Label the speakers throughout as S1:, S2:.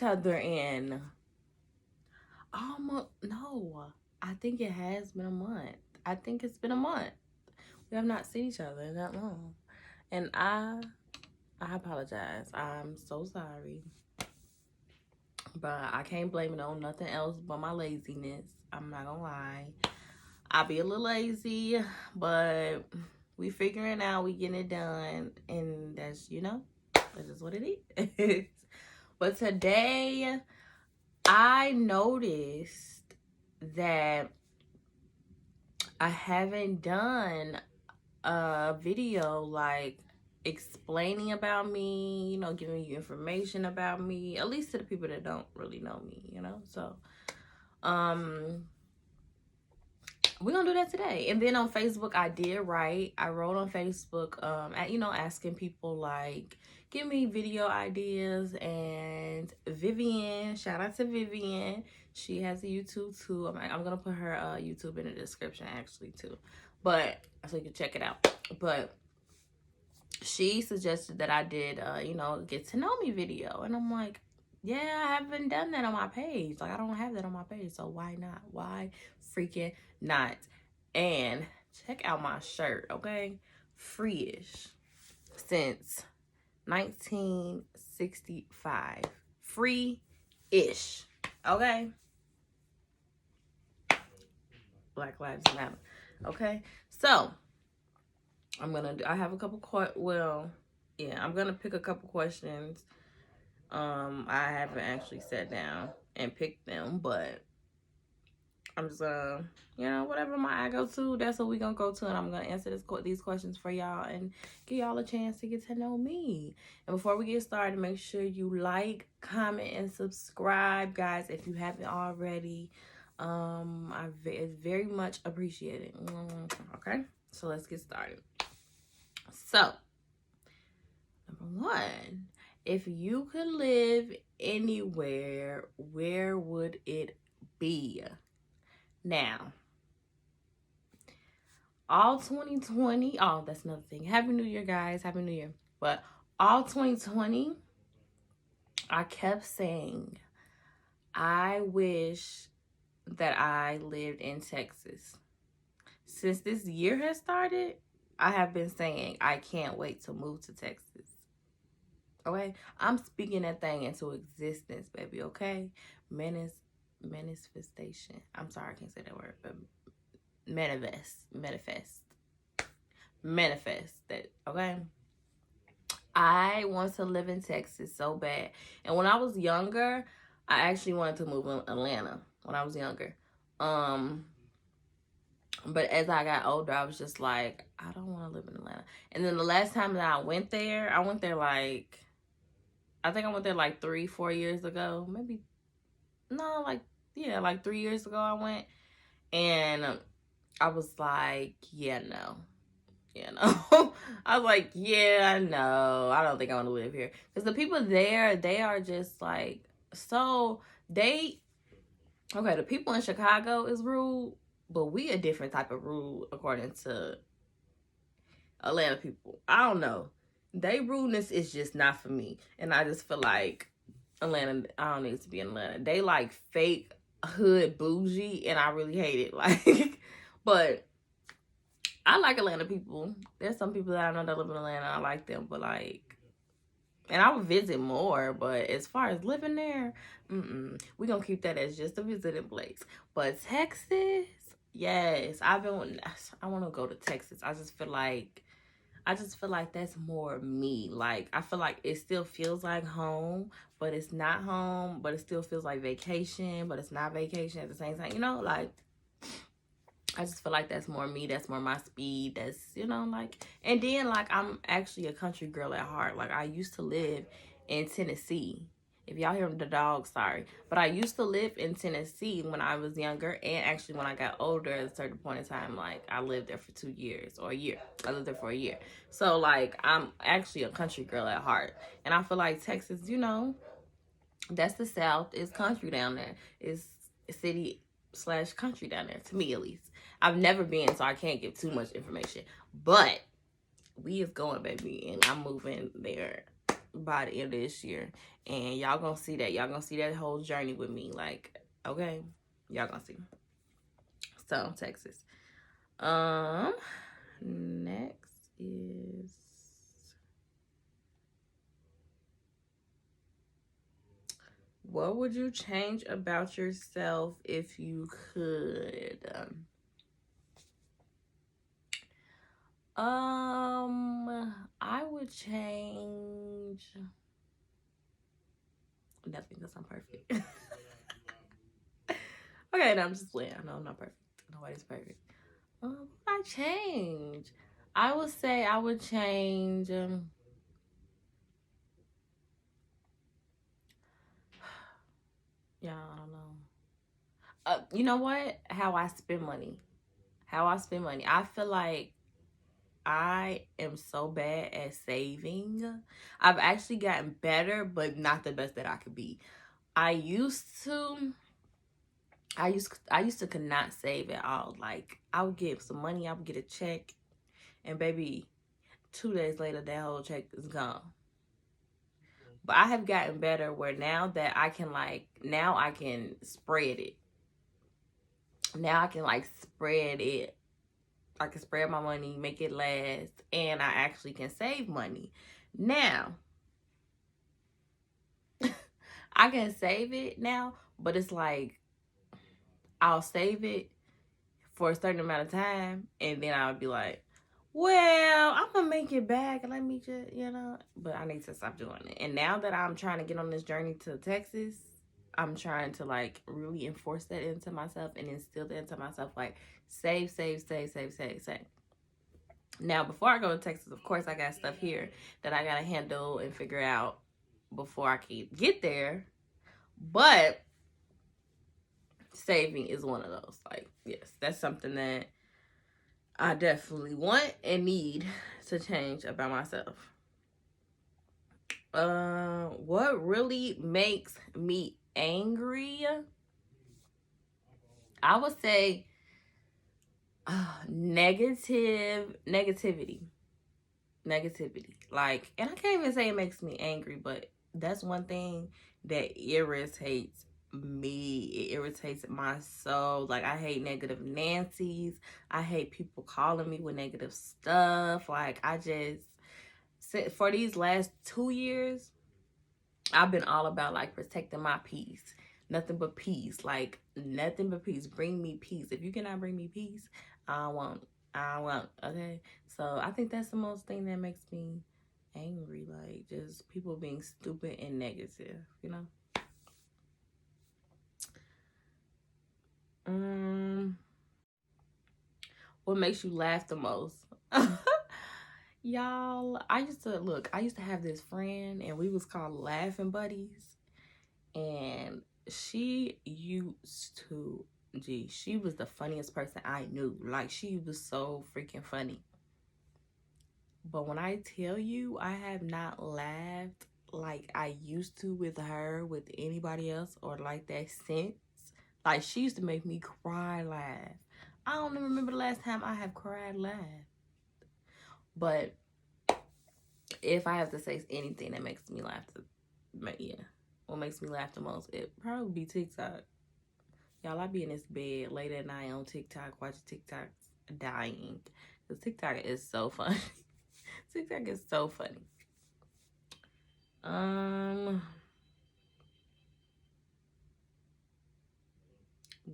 S1: each other in almost, no, I think it has been a month. I think it's been a month. We have not seen each other in that long. And I apologize. I'm so sorry. But I can't blame it on nothing else but my laziness. I'm not gonna lie. I be a little lazy, but we figuring out, we getting it done. And that's, you know, that's just what it is. But today, I noticed that I haven't done a video like explaining about me, you know, giving you information about me, at least to the people that don't really know me, you know. So we're gonna do that today. And then on Facebook, I wrote on Facebook, you know, asking people like, give me video ideas. And Vivian, shout out to Vivian, she has a YouTube too. I'm gonna put her YouTube in the description actually too, but so you can check it out. But she suggested that I did you know, get to know me video, and I'm like, yeah, I haven't done that on my page. Like, I don't have that on my page, so why not? Why freaking not? And check out my shirt, okay? Free-ish since 1965. Free-ish, okay? Black Lives Matter, okay? So I'm gonna do, I have a couple I'm gonna pick a couple questions. I haven't actually sat down and picked them, but I'm just gonna, you know, whatever my eye go to, that's what we gonna go to, and I'm gonna answer these questions for y'all and give y'all a chance to get to know me. And before we get started, make sure you like, comment, and subscribe, guys, if you haven't already. It's very much appreciated. Okay, so let's get started. So, number one, if you could live anywhere, where would it be? Now, all 2020, oh, that's another thing. Happy New Year, guys. Happy New Year. But all 2020, I kept saying, I wish that I lived in Texas. Since this year has started, I have been saying I can't wait to move to Texas. Okay? I'm speaking that thing into existence, baby, okay? Manifestation. I'm sorry, I can't say that word, but manifest that, okay? I want to live in Texas so bad. And when I was younger, I actually wanted to move in Atlanta when I was younger. But as I got older, I was just like, I don't want to live in Atlanta. And then the last time that I went there like, I think I went there like 3-4 years ago. Maybe, no, like, yeah, like 3 years ago I went. And I was like, yeah, no. You know, I was like, yeah, no, I don't think I want to live here. Because the people there, they are just like, so the people in Chicago is rude, but we a different type of rude according to Atlanta people. I don't know. They rudeness is just not for me. And I just feel like Atlanta, I don't need to be in Atlanta. They like fake hood bougie, and I really hate it. Like, but I like Atlanta people. There's some people that I know that live in Atlanta. I like them, but like, and I would visit more. But as far as living there, we gonna keep that as just a visiting place. But Texas, yes, I want to go to Texas. I just feel like that's more me. Like, I feel like it still feels like home, but it's not home. But it still feels like vacation, but it's not vacation at the same time. You know, like, I just feel like that's more me. That's more my speed. That's, you know, like, and then, like, I'm actually a country girl at heart. Like, I used to live in Tennessee. If y'all hear the dog, sorry. But I used to live in Tennessee when I was younger. And actually, when I got older, at a certain point in time, like, I lived there for 2 years or a year. I lived there for a year. So, like, I'm actually a country girl at heart. And I feel like Texas, you know, that's the South. It's country down there. It's city/country down there, to me at least. I've never been, so I can't give too much information. But we is going, baby, and I'm moving there by the end of this year. And y'all gonna see that. Y'all gonna see that whole journey with me. Like, okay, y'all gonna see. So, Texas. Next is, what would you change about yourself if you could? I would change nothing because I'm perfect. Okay, no, I'm just playing. I know I'm not perfect. Nobody's perfect. What would I change? I would say I would change. Yeah, I don't know. You know what? How I spend money. How I spend money. I feel like I am so bad at saving. I've actually gotten better, but not the best that I could be. I used to could not save at all. Like, I would get some money, I would get a check, and baby, 2 days later that whole check is gone. But I have gotten better where now that I can now I can spread it. Now I can spread it. I can spread my money, make it last, and I actually can save money. Now, I can save it now, but it's like I'll save it for a certain amount of time, and then I'll be like, well, I'm gonna make it back. Let me just, but I need to stop doing it. And now that I'm trying to get on this journey to Texas, I'm trying to really enforce that into myself and instill that into myself. Like, save, save, save, save, save, save. Now, before I go to Texas, of course, I got stuff here that I gotta handle and figure out before I can get there. But saving is one of those. Like, yes, that's something that I definitely want and need to change about myself. What really makes me angry? I would say negativity. Like, and I can't even say it makes me angry, but that's one thing that irritates me. It irritates my soul. Like, I hate negative Nancy's. I hate people calling me with negative stuff. Like, I just, for these last 2 years, I've been all about protecting my peace. Nothing but peace. Like, nothing but peace. Bring me peace. If you cannot bring me peace, I won't. Okay? So I think that's the most thing that makes me angry. Like, just people being stupid and negative, What makes you laugh the most? Y'all, I used to have this friend, and we was called Laughing Buddies. And she was the funniest person I knew. Like, she was so freaking funny. But when I tell you, I have not laughed like I used to with her, with anybody else, or like that since. Like, she used to make me cry laugh. I don't even remember the last time I have cried laugh. But if I have to say anything that makes me laugh, what makes me laugh the most, it probably be TikTok. Y'all, I be in this bed late at night on TikTok, watching TikToks, dying. Because TikTok is so funny. TikTok is so funny.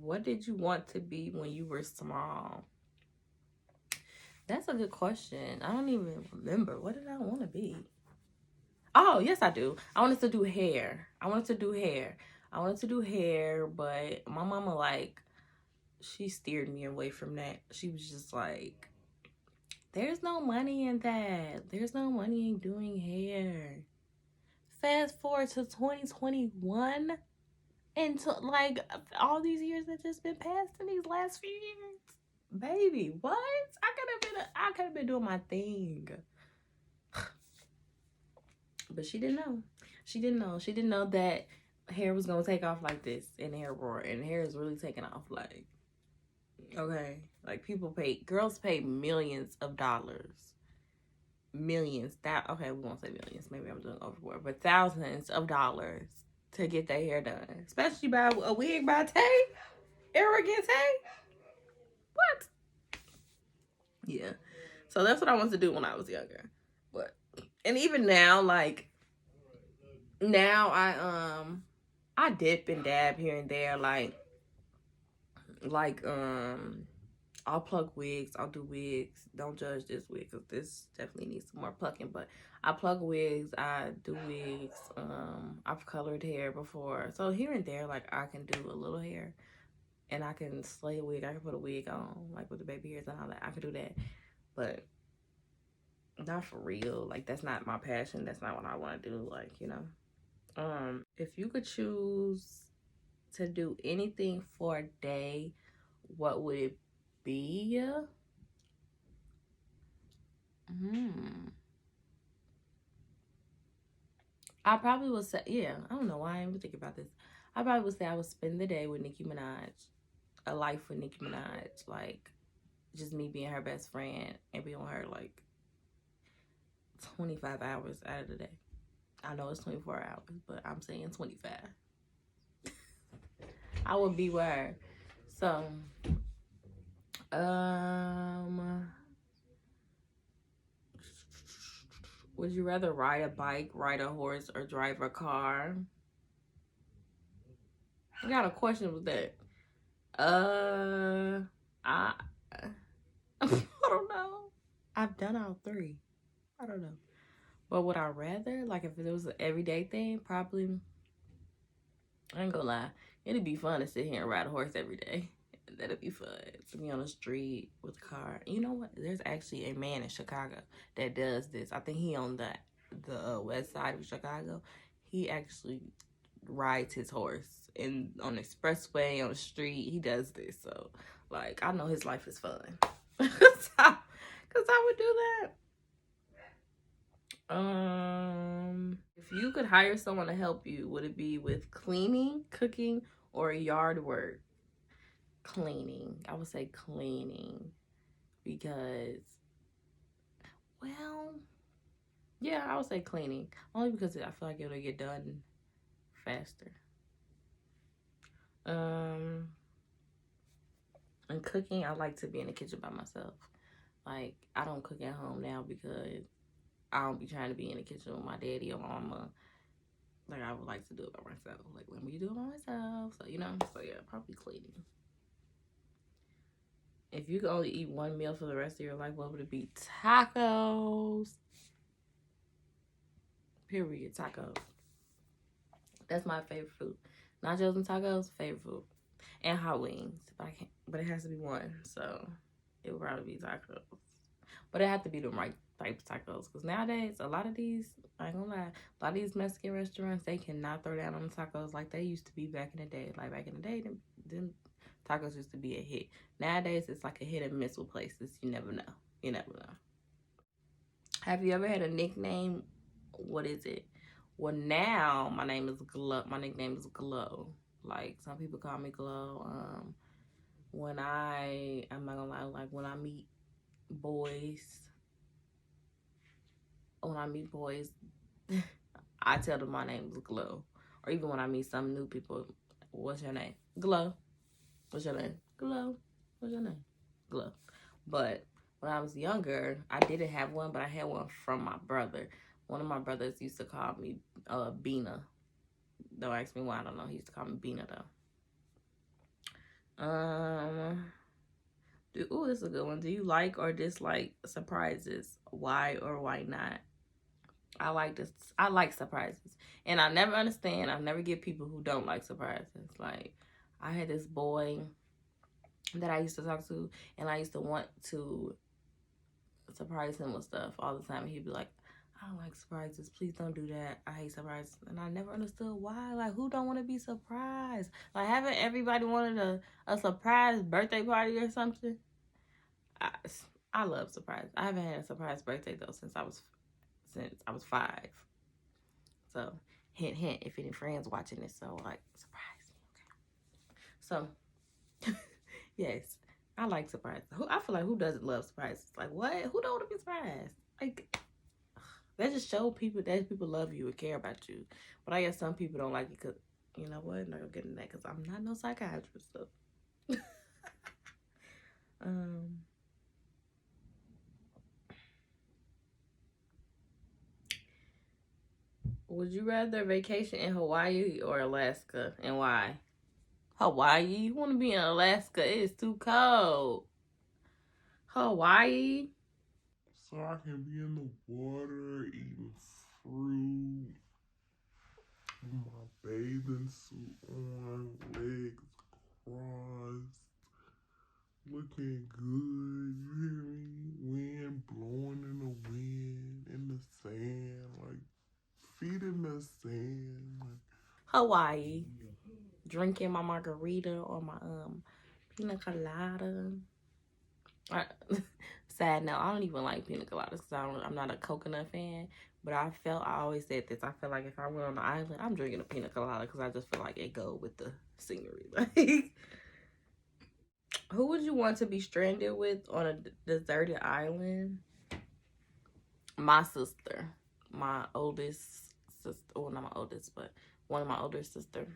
S1: What did you want to be when you were small? That's a good question. I don't even remember. What did I want to be? Oh, yes, I do. I wanted to do hair. I wanted to do hair, but my mama, she steered me away from that. She was just like, there's no money in that. There's no money in doing hair. Fast forward to 2021, and to all these years that just been passed in these last few years. Baby, what? I could have been doing my thing. But she didn't know. She didn't know. She didn't know that hair was gonna take off like this in hair roar, and hair is really taking off. Okay, girls pay millions of dollars millions, that okay, we won't say millions, maybe I'm doing overboard, but thousands of dollars to get their hair done, especially by a wig by Tay, arrogant Tay. What? Yeah. So that's what I wanted to do when I was younger. But and even now, like now I dip and dab here and there, like I'll plug wigs, I'll do wigs. Don't judge this wig because this definitely needs some more plucking, but I plug wigs, I do wigs, I've colored hair before. So here and there, like I can do a little hair and I can slay a wig, I can put a wig on, like with the baby hairs and all that. I can do that. But not for real. Like that's not my passion. That's not what I want to do. Like, you know. If you could choose to do anything for a day, what would it be? I probably would say, yeah, I don't know why I didn't even think about this. I probably would say I would spend the day with Nicki Minaj, a life with Nicki Minaj, like just me being her best friend and being with her like 25 hours out of the day. I know it's 24 hours, but I'm saying 25. I would be with her. So, would you rather ride a bike, ride a horse, or drive a car? I got a question with that. I I don't know. I've done all three. I don't know. But would I rather, like, if it was an everyday thing, probably, I ain't gonna lie, it'd be fun to sit here and ride a horse every day. That'd be fun to be on the street with a car. You know what? There's actually a man in Chicago that does this. I think he on the west side of Chicago. He actually rides his horse and on the expressway, on the street. He does this. So, like, I know his life is fun. Cause I would do that. If you could hire someone to help you, would it be with cleaning, cooking, or yard work? Cleaning. I would say cleaning because, well, yeah, I would say cleaning. Only because I feel like it'll get done faster. And cooking, I like to be in the kitchen by myself. Like, I don't cook at home now because I don't be trying to be in the kitchen with my daddy or mama. Like, I would like to do it by myself. Like, let me do it by myself. So, you know, so yeah, probably cleaning. If you could only eat one meal for the rest of your life, what would it be? Tacos. Period. Tacos. That's my favorite food. Nachos and tacos, favorite food. And hot wings. But it has to be one. So it would probably be tacos. But it have to be the right type of tacos. Because nowadays, a lot of these, I ain't gonna lie, a lot of these Mexican restaurants, they cannot throw down on the tacos like they used to be back in the day. Like back in the day, them tacos used to be a hit. Nowadays, it's like a hit and miss with places. You never know. You never know. Have you ever had a nickname? What is it? Well, now my name is Glow. My nickname is Glow. Like some people call me Glow. I'm not gonna lie, like when I meet boys, I tell them my name is Glow. Or even when I meet some new people, what's your name? Glow. What's your name? Glow. What's your name? Glow. But when I was younger, I didn't have one, but I had one from my brother. One of my brothers used to call me Bina. Don't ask me why, I don't know. He used to call me Bina though. Ooh, this is a good one. Do you like or dislike surprises? Why or why not? I like surprises. And I never understand. I never get people who don't like surprises. Like, I had this boy that I used to talk to, and I used to want to surprise him with stuff all the time. And he'd be like, I don't like surprises. Please don't do that. I hate surprises. And I never understood why. Like, who don't want to be surprised? Like, haven't everybody wanted a surprise birthday party or something? I love surprise. I haven't had a surprise birthday, though, since I was 5. So, hint, hint, if any friends watching this, so, like, surprise me, okay? So, yes, I like surprises. I feel like who doesn't love surprises? Like, what? Who don't want to be surprised? Like, That just show people that people love you and care about you. But I guess some people don't like it because, you know what? I'm not gonna get into that because I'm not no psychiatrist. So. um, would you rather vacation in Hawaii or Alaska, and why? Hawaii? You want to be in Alaska? It's too cold. Hawaii?
S2: So I can be in the water eating fruit, with my bathing suit on, legs crossed, looking good. You hear me? Wind blowing in the wind, in the sand, like feet in the sand. Like,
S1: Hawaii. Drinking my margarita or my pina colada. I, sad note, I don't even like pina coladas because I'm not a coconut fan. But I always said this. I feel like if I went on the island, I'm drinking a pina colada because I just feel like it go with the scenery. Like, who would you want to be stranded with on a deserted island? My sister, my oldest sister. Well, not my oldest, but one of my older sister,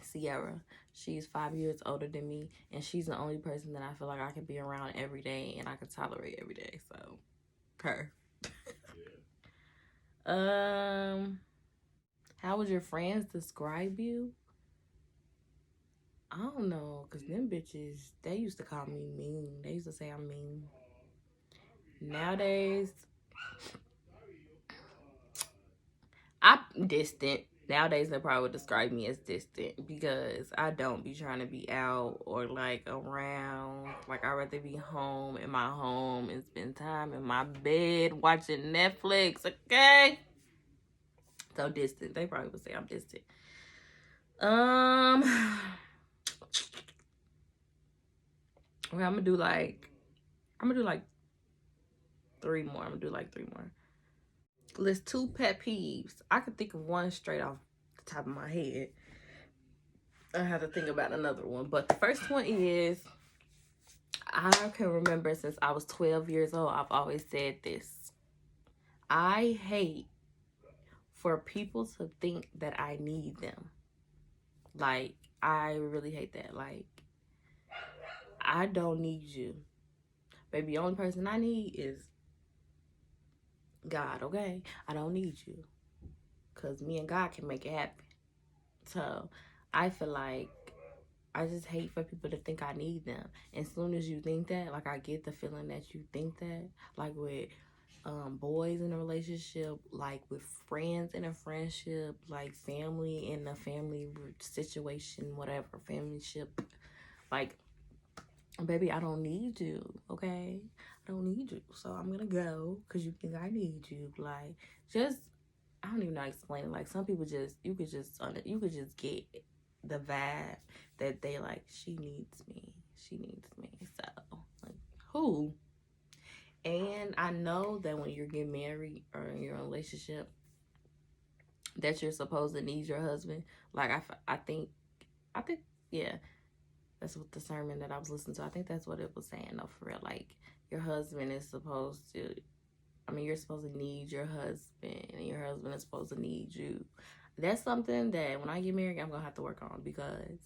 S1: Sierra. She's 5 years older than me, and she's the only person that I feel like I could be around every day and I could tolerate every day. So, her. How would your friends describe you? I don't know, cause them bitches, they used to call me mean. They used to say I'm mean. Nowadays, I'm distant. Nowadays, they probably would describe me as distant because I don't be trying to be out or like around. Like, I'd rather be home in my home and spend time in my bed watching Netflix, okay? So distant. They probably would say I'm distant. Okay, I'm gonna do like three more. I'm gonna do like three more. List two pet peeves. I could think of one straight off the top of my head. I have to think about another one. But the first one is, I can remember since I was 12 years old, I've always said this. I hate for people to think that I need them. Like, I really hate that. Like, I don't need you. Baby, the only person I need is God, okay? I don't need you. Because me and God can make it happen. So, I feel like I just hate for people to think I need them. As soon as you think that, like, I get the feeling that you think that, like with boys in a relationship, like with friends in a friendship, like family in a family situation, whatever, family ship. Like, baby, I don't need you, okay? I don't need you. So I'm gonna go because you think I need you. Like, just, I don't even know how to explain it. Like, some people just, you could just get the vibe that they like, she needs me. She needs me. So, like, who? And I know that when you're getting married or in your relationship, that you're supposed to need your husband. Like, I think, yeah, that's what the sermon that I was listening to, I think that's what it was saying, though, for real. Like, your husband is supposed to, I mean, you're supposed to need your husband, and your husband is supposed to need you. That's something that when I get married, I'm going to have to work on because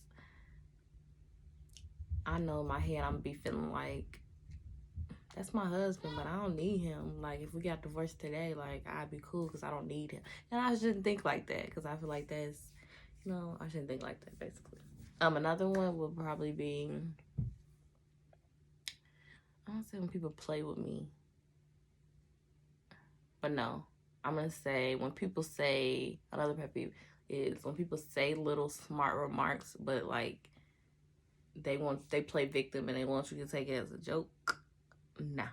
S1: I know in my head I'm going to be feeling like, that's my husband, but I don't need him. Like, if we got divorced today, like, I'd be cool because I don't need him. And I shouldn't think like that because I feel like that's, I shouldn't think like that, basically. Another one would probably be, I don't say when people play with me, but no, I'm gonna say when people say, another pet peeve is when people say little smart remarks, but like they play victim and they want you to take it as a joke. Nah.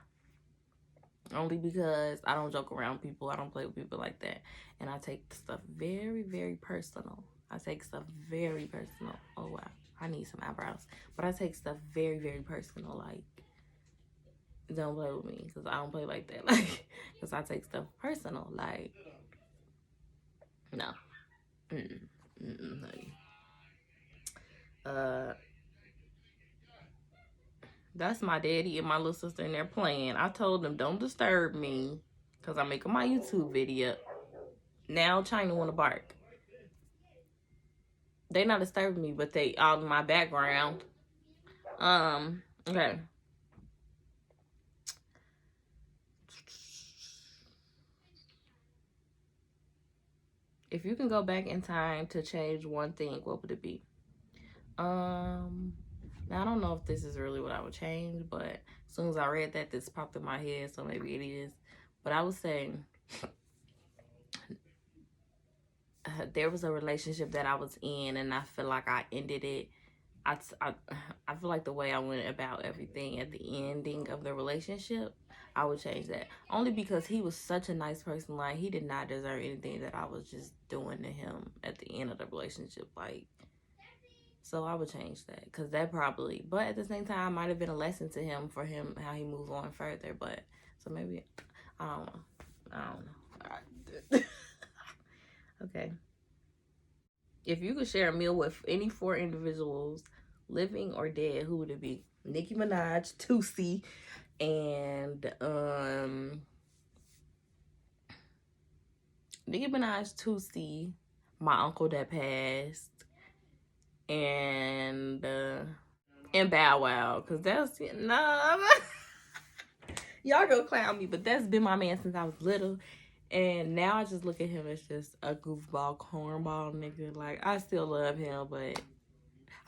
S1: Only because I don't joke around people. I don't play with people like that. And I take stuff very, very personal. I take stuff very personal. Oh, wow. I need some eyebrows. But I take stuff very, very personal. Like, don't play with me because I don't play like that. Like, because I take stuff personal. Like, no. Honey. Uh, that's my daddy and my little sister in there playing. I told them, don't disturb me. because I'm making my YouTube video. Now China want to bark. They not disturbing me, but they all in my background. Okay. If you can go back in time to change one thing, what would it be? Now I don't know if this is really what I would change, but as soon as I read that, this popped in my head, so maybe it is. But I would say there was a relationship that I was in, and I feel like I ended it. I feel like the way I went about everything at the ending of the relationship, I would change that. Only because he was such a nice person. Like, he did not deserve anything that I was just doing to him at the end of the relationship. Like, so I would change that, because that probably, but at the same time, might have been a lesson to him, for him, how he moves on further. But so maybe, I don't know. I don't know. Okay. If you could share a meal with any 4 individuals, living or dead, who would it be? Nicki Minaj, Tootsie, and Nicki Minaj, Tootsie, my uncle that passed, and Bow Wow, cause that's y'all go clown me, but that's been my man since I was little. And now I just look at him as just a goofball, cornball nigga. Like, I still love him, but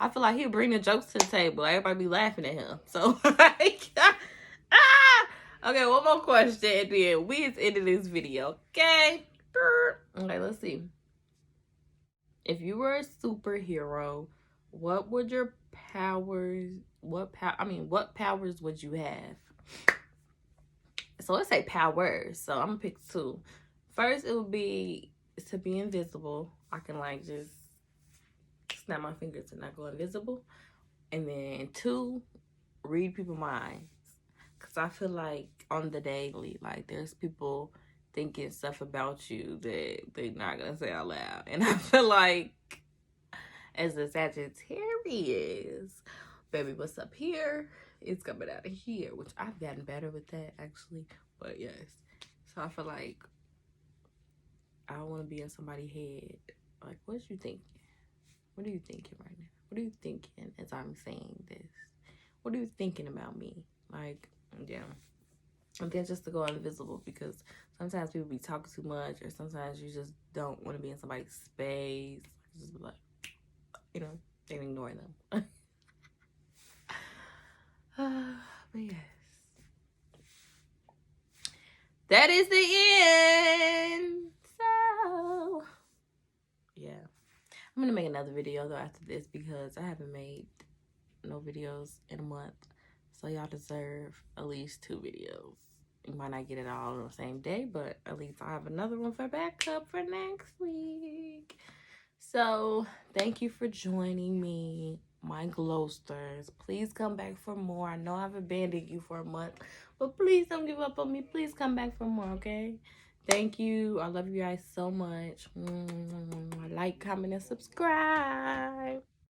S1: I feel like he'll bring the jokes to the table. Everybody be laughing at him. So, like, okay, one more question, and then we is ending this video, okay? Okay, let's see. If you were a superhero, what would your powers, what powers would you have? So let's say powers. So I'm gonna pick 2. First, it would be to be invisible. I can like just snap my fingers and not go invisible. And then 2, read people's minds. Cause I feel like on the daily, like, there's people thinking stuff about you that they're not gonna say out loud. And I feel like, as a Sagittarius, baby, what's up here? It's coming out of here, which I've gotten better with that, actually. But yes, so I feel like I don't want to be in somebody's head. Like, what you thinking? What are you thinking right now? What are you thinking as I'm saying this? What are you thinking about me? Like, yeah. And then just to go invisible, because sometimes people be talking too much, or sometimes you just don't want to be in somebody's space. Just be like, you know, and ignore them. But yes. That is the end. So, yeah. I'm going to make another video, though, after this, because I haven't made no videos in a month. So y'all deserve at least 2 videos. You might not get it all on the same day, but at least I'll have another one for backup for next week. So thank you for joining me, my glowsters. Please come back for more. I know I've abandoned you for a month, but please don't give up on me. Please come back for more, okay? Thank you. I love you guys so much. Like, comment, and subscribe.